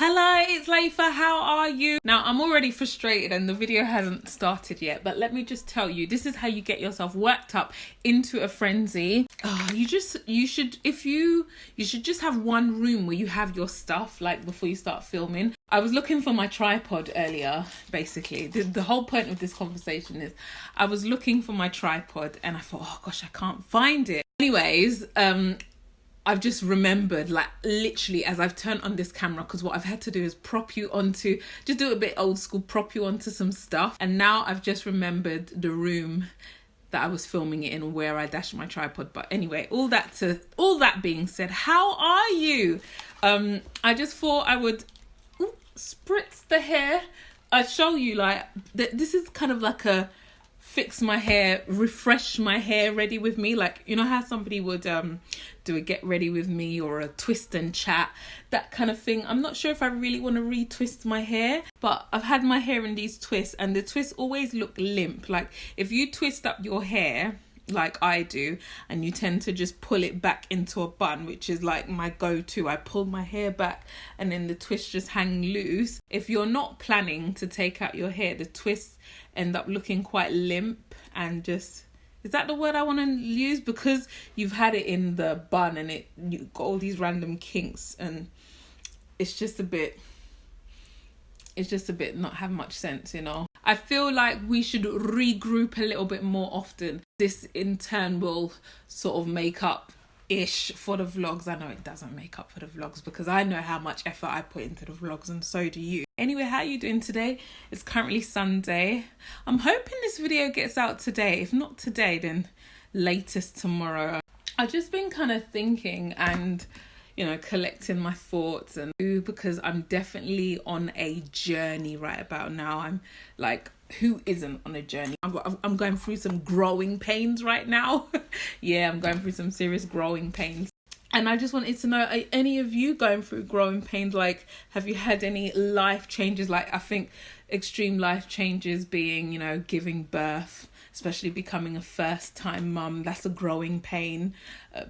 Hello, it's Layefa. How are you? Now, I'm already frustrated and the video hasn't started yet, but let me just tell you, this is how you get yourself worked up into a frenzy. You should just have one room where you have your stuff, like before you start filming. I was looking for my tripod earlier, basically. The whole point of this conversation is I was looking for my tripod and I thought, oh gosh, I can't find it. Anyways, I've just remembered, like literally as I've turned on this camera, because what I've had to do is just do a bit old school, prop you onto some stuff. And now I've just remembered the room that I was filming it in, where I dashed my tripod. But anyway, all that being said, how are you? I just thought I would spritz the hair. I'd show you, like, this is kind of like a fix my hair, refresh my hair ready with me, like, you know how somebody would do a get ready with me or a twist and chat, that kind of thing. I'm not sure if I really want to retwist my hair, but I've had my hair in these twists and the twists always look limp. Like if you twist up your hair like I do and you tend to just pull it back into a bun, which is like my go-to, I pull my hair back and then the twists just hang loose. If you're not planning to take out your hair, the twists end up looking quite limp and just, is that the word I want to use? Because you've had it in the bun and you got all these random kinks and it's just a bit not have much sense, you know. I feel like we should regroup a little bit more often. This in turn will sort of make up ish for the vlogs. I know it doesn't make up for the vlogs because I know how much effort I put into the vlogs and so do you. Anyway, how are you doing today? It's currently Sunday. I'm hoping this video gets out today. If not today, then latest tomorrow. I've just been kind of thinking and, you know, collecting my thoughts, and because I'm definitely on a journey right about now. I'm like, who isn't on a journey? I'm going through some growing pains right now. Yeah, I'm going through some serious growing pains. And I just wanted to know, are any of you going through growing pains? Like, have you had any life changes? Like, I think extreme life changes being, you know, giving birth, especially becoming a first-time mum. That's a growing pain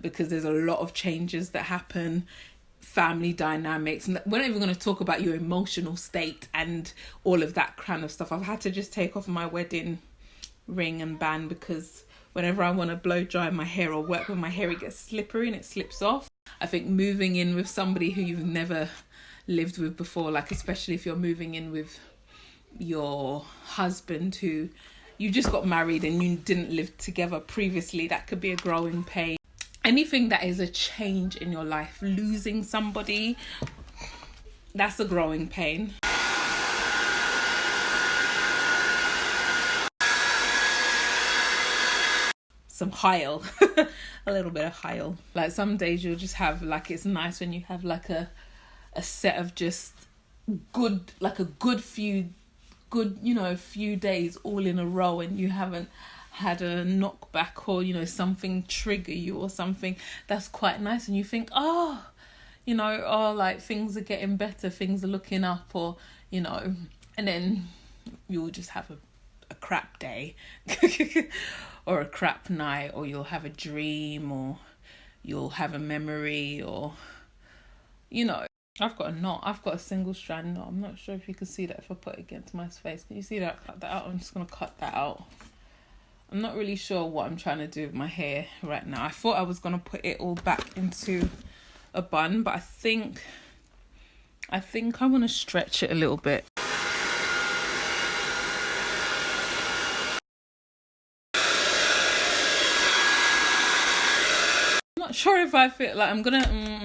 because there's a lot of changes that happen, family dynamics. And we're not even going to talk about your emotional state and all of that kind of stuff. I've had to just take off my wedding ring and band because whenever I want to blow dry my hair or work with my hair, it gets slippery and it slips off. I think moving in with somebody who you've never lived with before, like especially if you're moving in with your husband who you just got married and you didn't live together previously, that could be a growing pain. Anything that is a change in your life, losing somebody, that's a growing pain. Some hyle, a little bit of hyle. Like some days you'll just have, like, it's nice when you have like a set of just good, like a good few days all in a row and you haven't had a knockback or, you know, something trigger you or something. That's quite nice. And you think, like things are getting better, things are looking up, or, you know, and then you'll just have a crap day or a crap night, or you'll have a dream, or you'll have a memory, or, you know. I've got a knot. I've got a single strand knot. I'm not sure if you can see that if I put it against my face. Can you see that? Cut that out. I'm just going to cut that out. I'm not really sure what I'm trying to do with my hair right now. I thought I was going to put it all back into a bun, but I think I want to stretch it a little bit. I'm not sure if I feel like I'm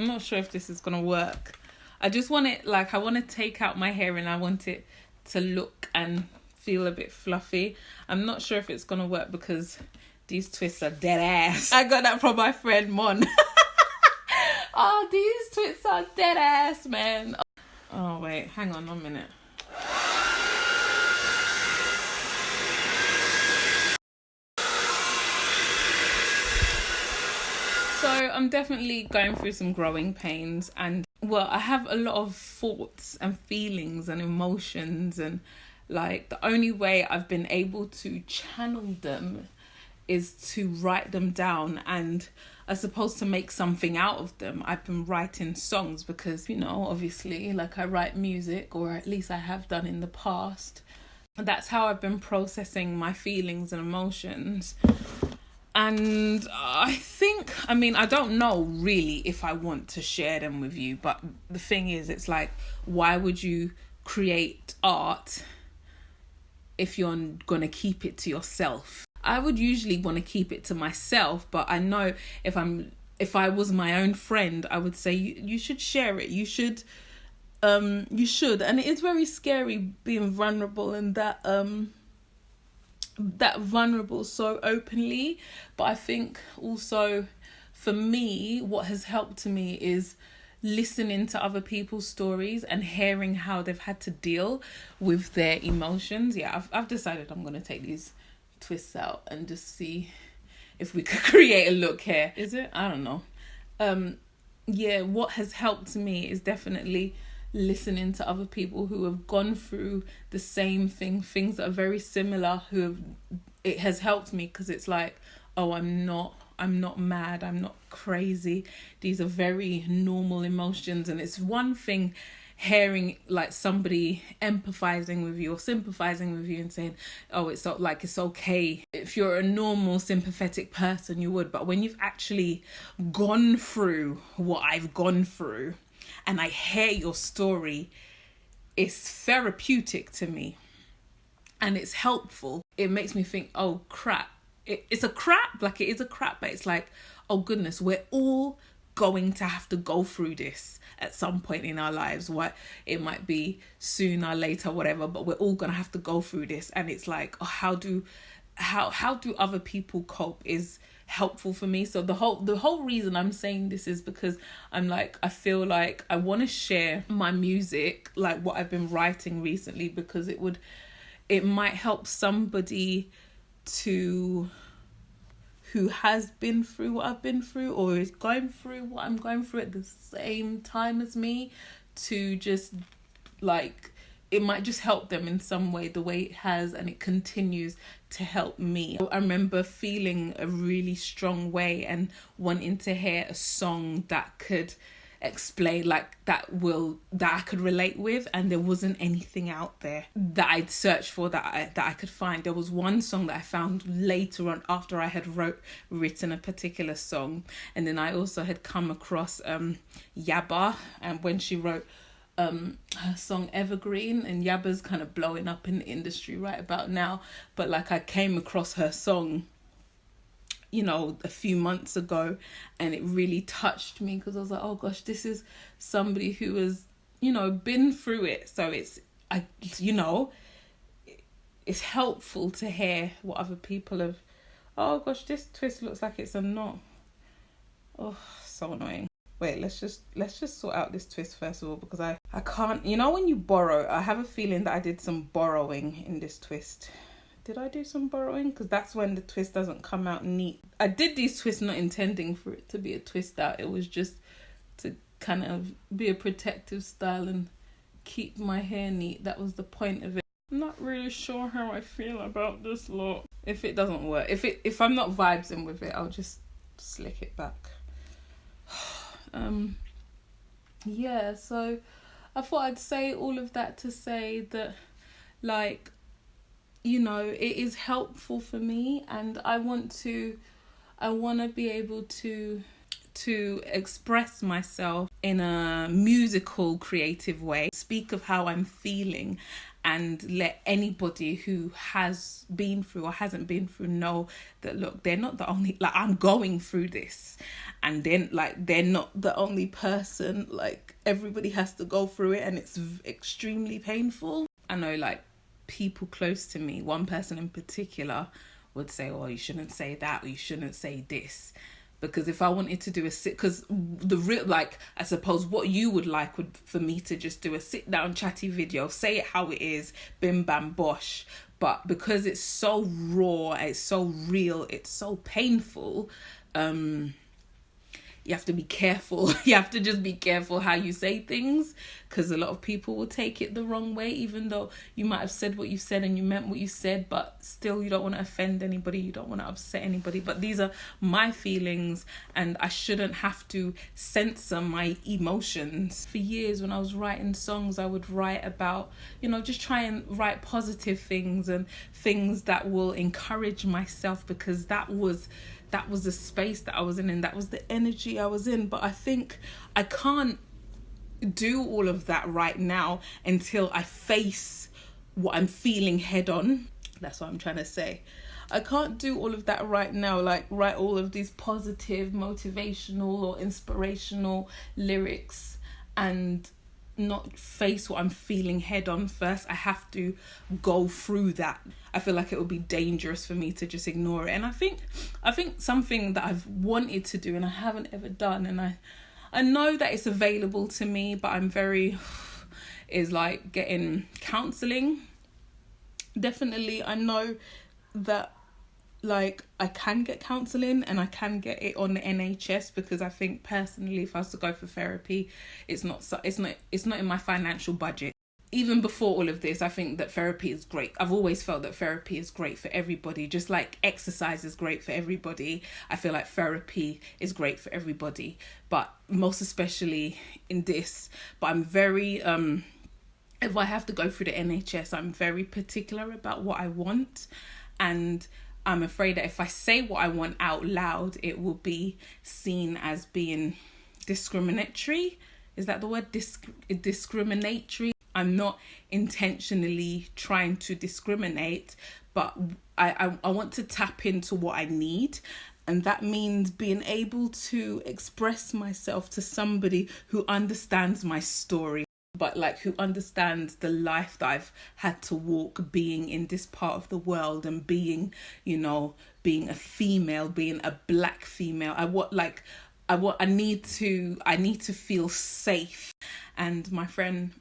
not sure if this is going to work. I just want it, like, I want to take out my hair and I want it to look and feel a bit fluffy. I'm not sure if it's going to work because these twists are dead ass. I got that from my friend Mon. Oh, these twists are dead ass, man. Oh, wait, hang on 1 minute. So I'm definitely going through some growing pains, and well, I have a lot of thoughts and feelings and emotions, and like the only way I've been able to channel them is to write them down and are supposed to make something out of them. I've been writing songs because, you know, obviously, like, I write music, or at least I have done in the past. That's how I've been processing my feelings and emotions. And I think, I mean, I don't know really if I want to share them with you, but the thing is, it's like, why would you create art if you're going to keep it to yourself? I would usually want to keep it to myself, but I know if I was my own friend, I would say you should share it. You should. And it is very scary being vulnerable and that vulnerable so openly. But I think also for me, what has helped me is listening to other people's stories and hearing how they've had to deal with their emotions. Yeah, I've decided I'm going to take these twists out and just see if we could create a look here. Is it? I don't know. Yeah, what has helped me is definitely listening to other people who have gone through the same things that are very similar, it has helped me, because it's like, oh, I'm not mad, I'm not crazy. These are very normal emotions. And it's one thing hearing like somebody empathizing with you or sympathizing with you and saying, oh, it's okay. If you're a normal sympathetic person, you would. But when you've actually gone through what I've gone through and I hear your story, it's therapeutic to me and it's helpful. It makes me think, oh crap. It's a crap, like it is a crap, but it's like, oh goodness, we're all going to have to go through this at some point in our lives. What it might be sooner, later, whatever, but we're all gonna have to go through this. And it's like, oh, how do other people cope is helpful for me. So the whole reason I'm saying this is because I feel like I want to share my music, like what I've been writing recently, because it might help somebody who has been through what I've been through or is going through what I'm going through at the same time as me, to just like, it might just help them in some way, the way it has, and it continues to help me. I remember feeling a really strong way and wanting to hear a song that could explain, like that I could relate with, and there wasn't anything out there that I'd searched for that I could find. There was one song that I found later on after I had written a particular song, and then I also had come across Yaba, and when she wrote her song Evergreen, and Yaba's kind of blowing up in the industry right about now, but like I came across her song, you know, a few months ago, and it really touched me, because I was like, oh gosh, this is somebody who has, you know, been through it. So it's helpful to hear what other people have. Oh gosh, this twist looks like it's a knot. Oh, so annoying. Wait, let's just sort out this twist first of all, because I can't, you know, when you borrow, I have a feeling that I did some borrowing in this twist. Did I do some borrowing? Because that's when the twist doesn't come out neat. I did these twists not intending for it to be a twist out. It was just to kind of be a protective style and keep my hair neat. That was the point of it. I'm not really sure how I feel about this lot. If it doesn't work, if I'm not vibing with it, I'll just slick it back. Yeah, so I thought I'd say all of that to say that, like, you know, it is helpful for me, and I want to be able to express myself in a musical, creative way, speak of how I'm feeling, and let anybody who has been through or hasn't been through know that, look, they're not the only, like, I'm going through this, and then, like, they're not the only person. Like, everybody has to go through it, and it's extremely painful. I know, like, people close to me, one person in particular would say, oh, you shouldn't say that, or you shouldn't say this, because if I wanted to do because the real, like, I suppose what you would like would for me to just do a sit down chatty video, say it how it is, bim bam bosh, but because it's so raw, it's so real, it's so painful, you have to be careful. You have to just be careful how you say things, because a lot of people will take it the wrong way, even though you might have said what you said and you meant what you said, but still you don't want to offend anybody, you don't want to upset anybody. But these are my feelings, and I shouldn't have to censor my emotions. For years when I was writing songs, I would write about, just try and write positive things and things that will encourage myself, because that was the space that I was in, and that was the energy I was in. But I think I can't do all of that right now until I face what I'm feeling head on. That's what I'm trying to say. I can't do all of that right now, like write all of these positive, motivational or inspirational lyrics and not face what I'm feeling head on first. I have to go through that. I feel like it would be dangerous for me to just ignore it. And I think something that I've wanted to do and I haven't ever done, and I know that it's available to me, but I'm is like getting counselling. Definitely, I know that like I can get counselling and I can get it on the NHS, because I think personally, if I was to go for therapy, it's not in my financial budget. Even before all of this, I think that therapy is great. I've always felt that therapy is great for everybody, just like exercise is great for everybody. I feel like therapy is great for everybody, but most especially in this. But I'm very if I have to go through the NHS, I'm very particular about what I want, and I'm afraid that if I say what I want out loud, it will be seen as being discriminatory. Is that the word? Discriminatory. I'm not intentionally trying to discriminate, but I want to tap into what I need. And that means being able to express myself to somebody who understands my story, but like who understands the life that I've had to walk being in this part of the world, and being a female, being a black female. I need to feel safe. And my friend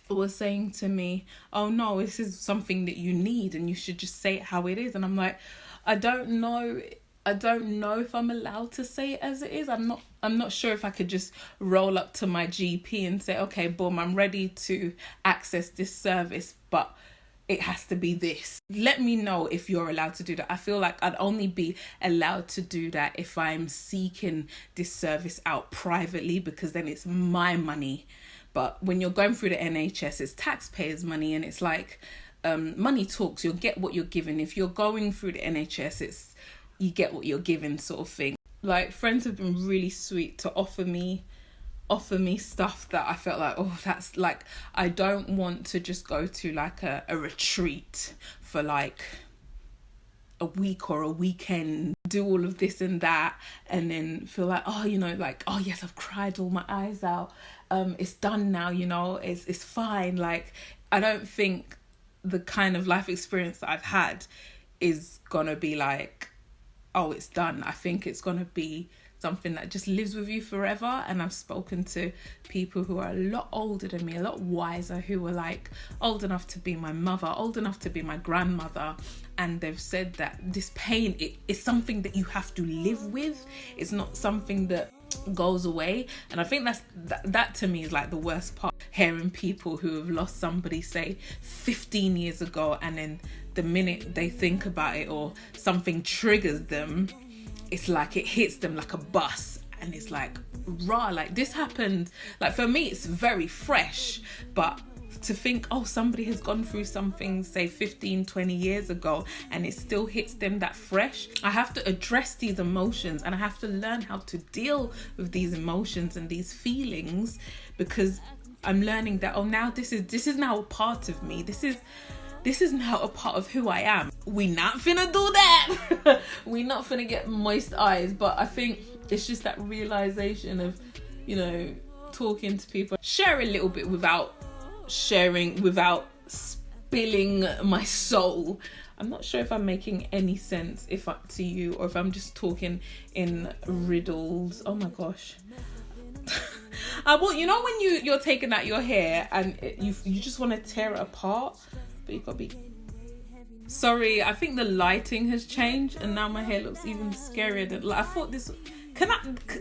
was saying to me, oh no, this is something that you need and you should just say it how it is. And I'm like, I don't know if I'm allowed to say it as it is. I'm not sure if I could just roll up to my GP and say, okay, boom, I'm ready to access this service, but it has to be this. Let me know if you're allowed to do that. I feel like I'd only be allowed to do that if I'm seeking this service out privately, because then it's my money. But when you're going through the NHS, it's taxpayers' money, and it's like money talks. You'll get what you're given. If you're going through the NHS, you get what you're given, sort of thing. Like, friends have been really sweet to offer me stuff that I felt like, oh, that's like, I don't want to just go to like a retreat for like a week or a weekend, do all of this and that, and then feel like, oh, like, oh yes, I've cried all my eyes out. It's done now, it's fine. Like, I don't think the kind of life experience that I've had is gonna be like, oh, it's done. I think it's gonna be something that just lives with you forever. And I've spoken to people who are a lot older than me, a lot wiser, who were like old enough to be my mother, old enough to be my grandmother, and they've said that this pain is something that you have to live with. It's not something that goes away. And I think that to me is like the worst part, hearing people who have lost somebody, say 15 years ago, and then the minute they think about it or something triggers them, it's like it hits them like a bus, and it's like, raw, like this happened. Like, for me, it's very fresh, but to think, oh, somebody has gone through something, say 15, 20 years ago, and it still hits them that fresh. I have to address these emotions, and I have to learn how to deal with these emotions and these feelings, because I'm learning that, oh, now this is now a part of me. This is now a part of who I am. We not finna do that. We not finna get moist eyes. But I think it's just that realization of, talking to people, share a little bit without spilling my soul. I'm not sure if I'm making any sense to you, or if I'm just talking in riddles. Oh my gosh. Well, when you're taking out your hair and you just want to tear it apart, but you gotta be sorry. I think the lighting has changed, and now my hair looks even scarier than, like, I thought this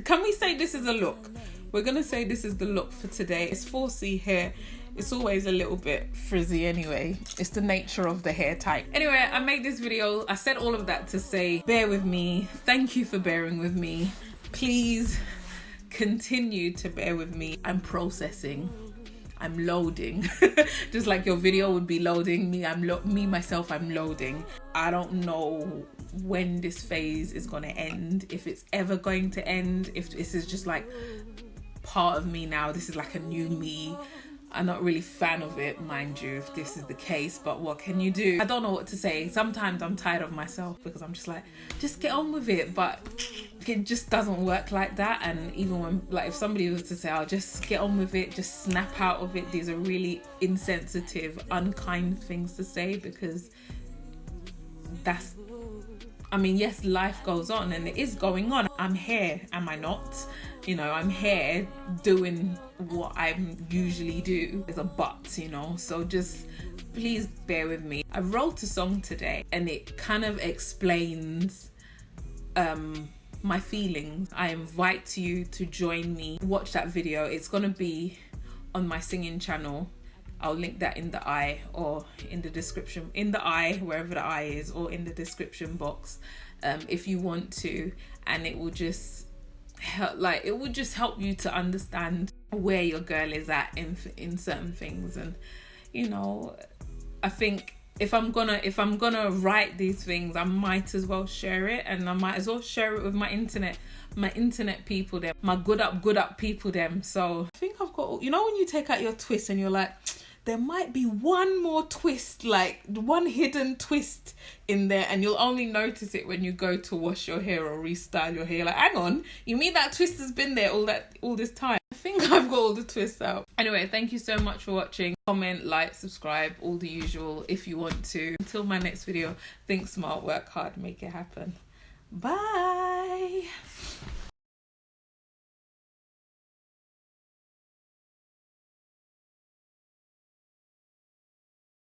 Can we say this is a look? We're gonna say this is the look for today. It's 4C hair. It's always a little bit frizzy anyway. It's the nature of the hair type. Anyway, I made this video. I said all of that to say, bear with me. Thank you for bearing with me. Please continue to bear with me. I'm processing. I'm loading. Just like your video would be loading, myself, I'm loading. I don't know when this phase is gonna end, if it's ever going to end, if this is just like part of me now. This is like a new me. I'm not really a fan of it, mind you, if this is the case, but what can you do? I don't know what to say. Sometimes I'm tired of myself because I'm just like, just get on with it, but it just doesn't work like that. And even when, like, if somebody was to say, oh, just get on with it, just snap out of it, these are really insensitive, unkind things to say, because that's, I mean, yes, life goes on and it is going on. I'm here, am I not? You know, I'm here doing what I usually do. There's a but, you know, so just please bear with me. I wrote a song today and it kind of explains my feelings. I invite you to join me, watch that video. It's gonna be on my singing channel. I'll link that in the eye or in the description, in the eye, wherever the eye is, or in the description box, if you want to. And it will just help, like, it would just help you to understand where your girl is at in certain things. And you know, I think if I'm gonna write these things, I might as well share it, and I might as well share it with my internet people, them, my good up people, them. So I think I've got, you know, when you take out your twist and you're like, there might be one more twist, like one hidden twist in there, and you'll only notice it when you go to wash your hair or restyle your hair. Like, hang on, you mean that twist has been there all this time? I think I've got all the twists out. Anyway, thank you so much for watching. Comment, like, subscribe, all the usual if you want to. Until my next video, think smart, work hard, make it happen. Bye.